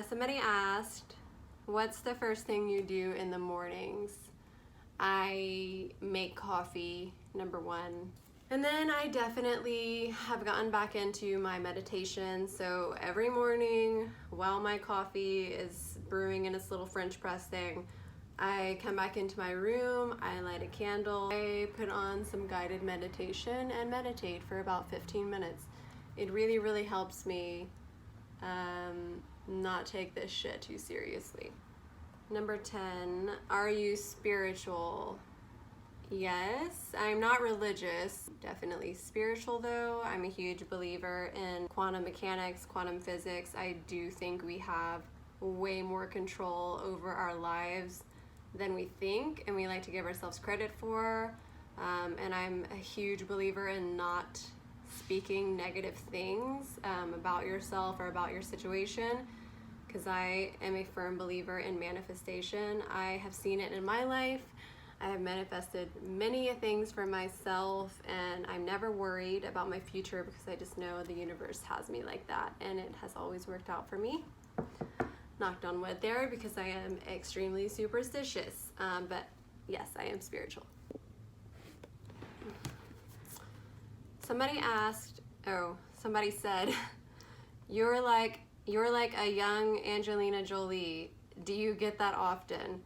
Somebody asked, what's the first thing you do in the mornings? I make coffee, number one. And then I definitely have gotten back into my meditation. So every morning while my coffee is brewing in its little French press thing, I come back into my room, I light a candle, I put on some guided meditation and meditate for about 15 minutes. It really, really helps me not take this shit too seriously. Number 10, are you spiritual? Yes, I'm not religious, definitely spiritual though. I'm a huge believer in quantum mechanics, quantum physics. I do think we have way more control over our lives than we think and we like to give ourselves credit for. And I'm a huge believer in not speaking negative things about yourself or about your situation, because I am a firm believer in manifestation. I have seen it in my life. I have manifested many things for myself, and I'm never worried about my future because I just know the universe has me like that, and it has always worked out for me. Knocked on wood there because I am extremely superstitious, but yes, I am spiritual. Somebody said, you're like a young Angelina Jolie. Do you get that often?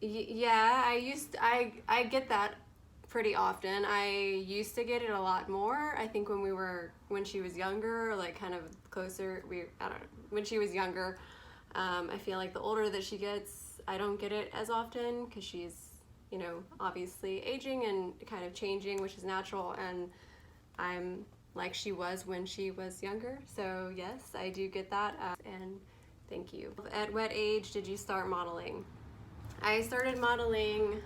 Yeah, I get that pretty often. I used to get it a lot more. I think when she was younger, like kind of closer, I don't know, when she was younger. I feel like the older that she gets, I don't get it as often because she's, you know, obviously aging and kind of changing, which is natural, and I'm like she was when she was younger. So yes, I do get that, and thank you. At what age did you start modeling? I started modeling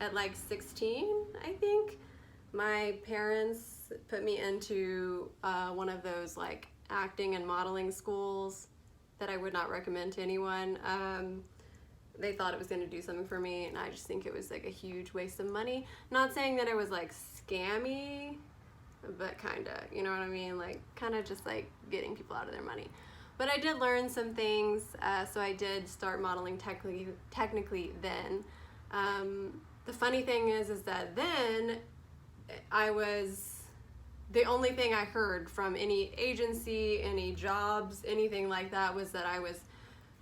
at like 16, I think. My parents put me into one of those like acting and modeling schools that I would not recommend to anyone. They thought it was going to do something for me, and I just think it was like a huge waste of money. Not saying that it was like scammy, but kinda, you know what I mean? Like kinda just like getting people out of their money. But I did learn some things, so I did start modeling technically then. The funny thing is that then the only thing I heard from any agency, any jobs, anything like that was that I was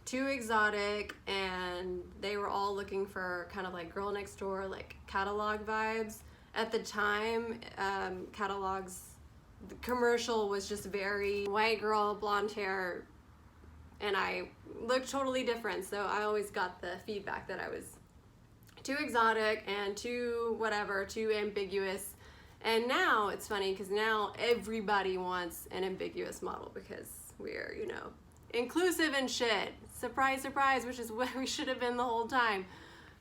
too exotic, and they were all looking for kind of like girl next door, like catalog vibes. At the time, catalogs, the commercial was just very white girl, blonde hair, and I looked totally different. So I always got the feedback that I was too exotic and too whatever, too ambiguous. And now it's funny because now everybody wants an ambiguous model because we're, you know, inclusive and shit. Surprise, surprise, which is what we should have been the whole time.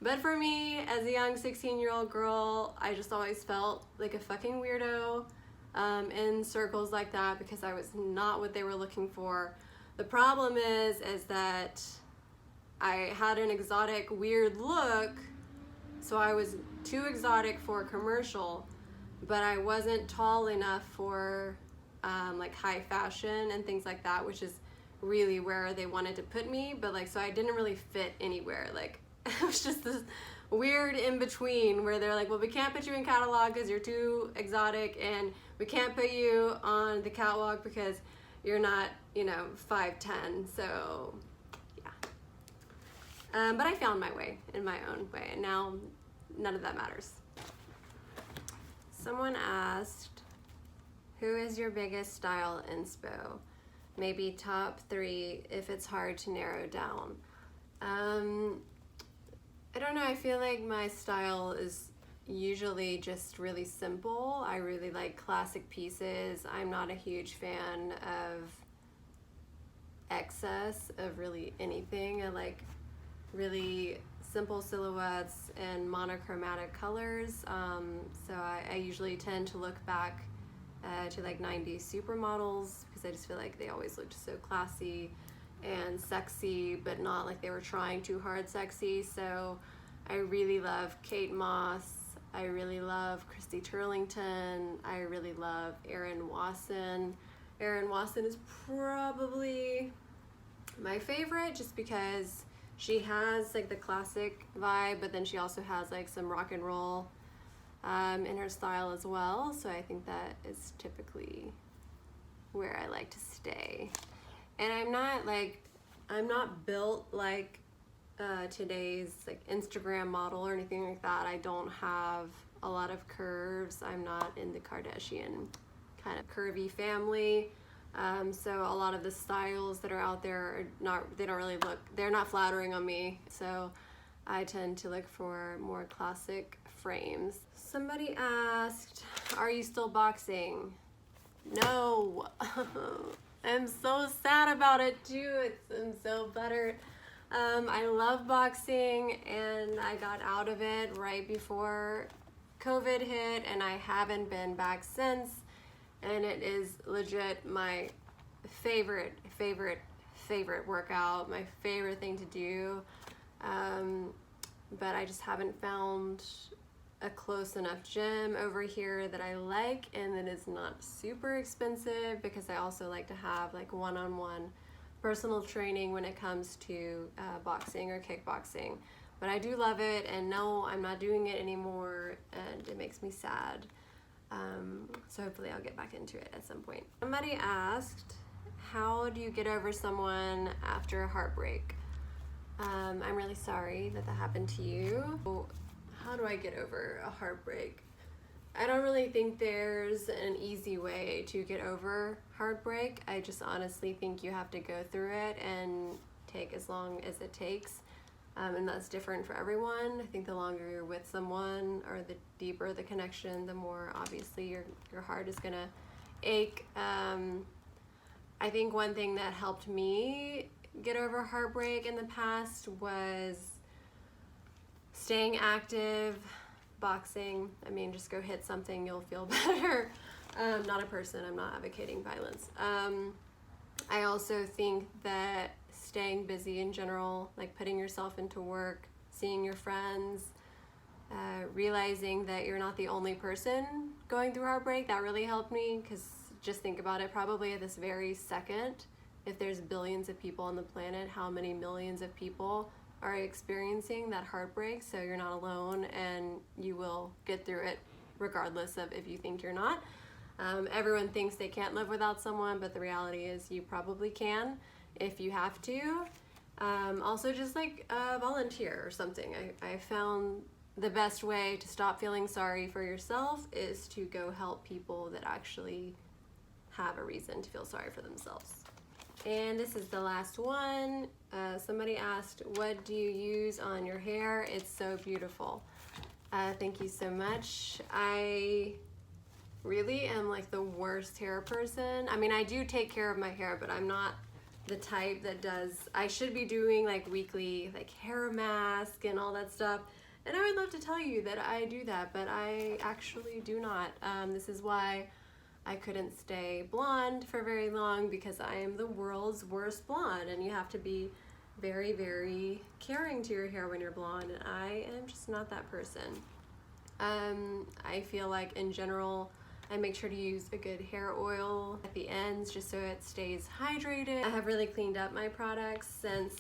But for me, as a young 16-year-old girl, I just always felt like a fucking weirdo in circles like that because I was not what they were looking for. The problem is that I had an exotic, weird look, so I was too exotic for a commercial, but I wasn't tall enough for like high fashion and things like that, which is really where they wanted to put me. But like, so I didn't really fit anywhere. Like, it was just this weird in between where they're like, well, we can't put you in catalog because you're too exotic, and we can't put you on the catwalk because you're not, you know, 5'10". So yeah. But I found my way in my own way, and now none of that matters. Someone asked, who is your biggest style inspo? Maybe top 3 if it's hard to narrow down. I don't know, I feel like my style is usually just really simple. I really like classic pieces. I'm not a huge fan of excess of really anything. I like really simple silhouettes and monochromatic colors. So I usually tend to look back to like 90s supermodels because I just feel like they always looked so classy and sexy, but not like they were trying too hard sexy. So I really love Kate Moss. I really love Christy Turlington. I really love Erin Wasson. Erin Watson is probably my favorite just because she has like the classic vibe, but then she also has like some rock and roll in her style as well. So I think that is typically where I like to stay. And I'm not built like today's like Instagram model or anything like that. I don't have a lot of curves. I'm not in the Kardashian kind of curvy family. So a lot of the styles that are out there are they're not flattering on me. So I tend to look for more classic frames. Somebody asked, are you still boxing? No. I'm so sad about it too. I'm so buttered. I love boxing and I got out of it right before COVID hit and I haven't been back since. And it is legit my favorite workout, my favorite thing to do. But I just haven't found a close enough gym over here that I like and that is not super expensive, because I also like to have like one-on-one personal training when it comes to boxing or kickboxing. But I do love it, and no, I'm not doing it anymore and it makes me sad. So hopefully I'll get back into it at some point. Somebody asked, how do you get over someone after a heartbreak? I'm really sorry that happened to you. How do I get over a heartbreak? I don't really think there's an easy way to get over heartbreak. I just honestly think you have to go through it and take as long as it takes. And that's different for everyone. I think the longer you're with someone or the deeper the connection, the more obviously your heart is gonna ache. I think one thing that helped me get over heartbreak in the past was staying active, boxing. I mean, just go hit something, you'll feel better. Not a person, I'm not advocating violence. I also think that staying busy in general, like putting yourself into work, seeing your friends, realizing that you're not the only person going through heartbreak, that really helped me, because just think about it, probably at this very second, if there's billions of people on the planet, how many millions of people are experiencing that heartbreak? So you're not alone and you will get through it regardless of if you think you're not. Everyone thinks they can't live without someone, but the reality is you probably can if you have to. Also just like volunteer or something. I found the best way to stop feeling sorry for yourself is to go help people that actually have a reason to feel sorry for themselves. And this is the last one. Somebody asked, what do you use on your hair? It's so beautiful. Thank you so much. I really am like the worst hair person. I mean, I do take care of my hair, but I'm not the type that does, I should be doing like weekly like hair mask and all that stuff. And I would love to tell you that I do that, but I actually do not. This is why I couldn't stay blonde for very long, because I am the world's worst blonde, and you have to be very, very caring to your hair when you're blonde, and I am just not that person. I feel like in general, I make sure to use a good hair oil at the ends just so it stays hydrated. I have really cleaned up my products since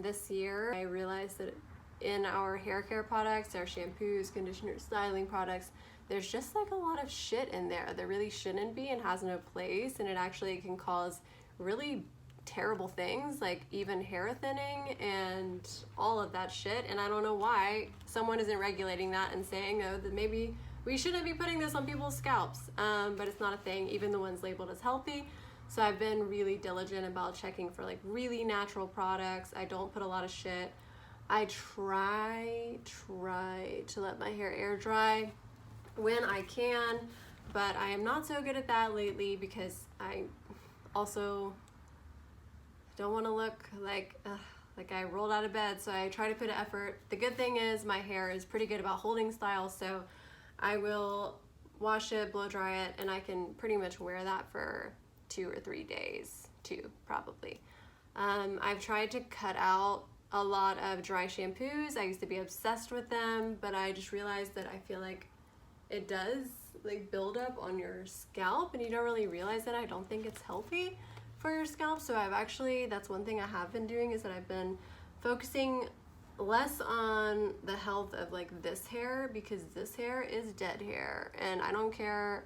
this year. I realized that in our hair care products, our shampoos, conditioners, styling products, there's just like a lot of shit in there that really shouldn't be and has no place, and it actually can cause really terrible things like even hair thinning and all of that shit. And I don't know why someone isn't regulating that and saying, oh, that maybe we shouldn't be putting this on people's scalps, but it's not a thing, even the ones labeled as healthy. So I've been really diligent about checking for like really natural products. I don't put a lot of shit. I try to let my hair air dry when I can, but I am not so good at that lately because I also don't want to look like I rolled out of bed, so I try to put an effort. The good thing is my hair is pretty good about holding style, so I will wash it, blow dry it, and I can pretty much wear that for 2 or 3 days too, probably. I've tried to cut out a lot of dry shampoos. I used to be obsessed with them, but I just realized that I feel like it does like buildup on your scalp, and you don't really realize it. I don't think it's healthy for your scalp. So that's one thing I have been doing, is that I've been focusing less on the health of like this hair, because this hair is dead hair, and I don't care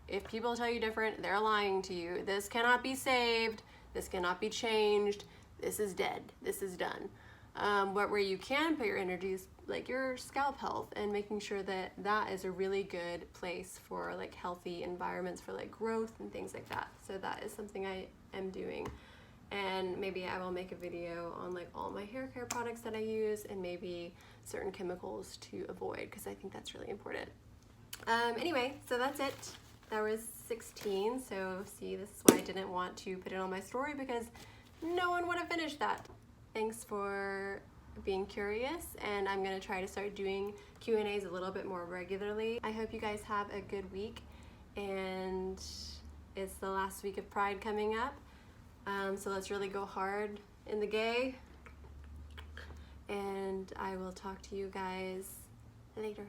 if people tell you different. They're lying to you. This cannot be saved. This cannot be changed. This is dead. This is done. But where you can put your energy is like your scalp health, and making sure that that is a really good place for like healthy environments for like growth and things like that. So that is something I am doing. And maybe I will make a video on like all my hair care products that I use, and maybe certain chemicals to avoid, because I think that's really important. Anyway, so that's it. That was 16. So see, this is why I didn't want to put it on my story, because no one would have finished that. Thanks for being curious, and I'm gonna try to start doing Q&As a little bit more regularly. I hope you guys have a good week, and it's the last week of Pride coming up. So let's really go hard in the gay, and I will talk to you guys later.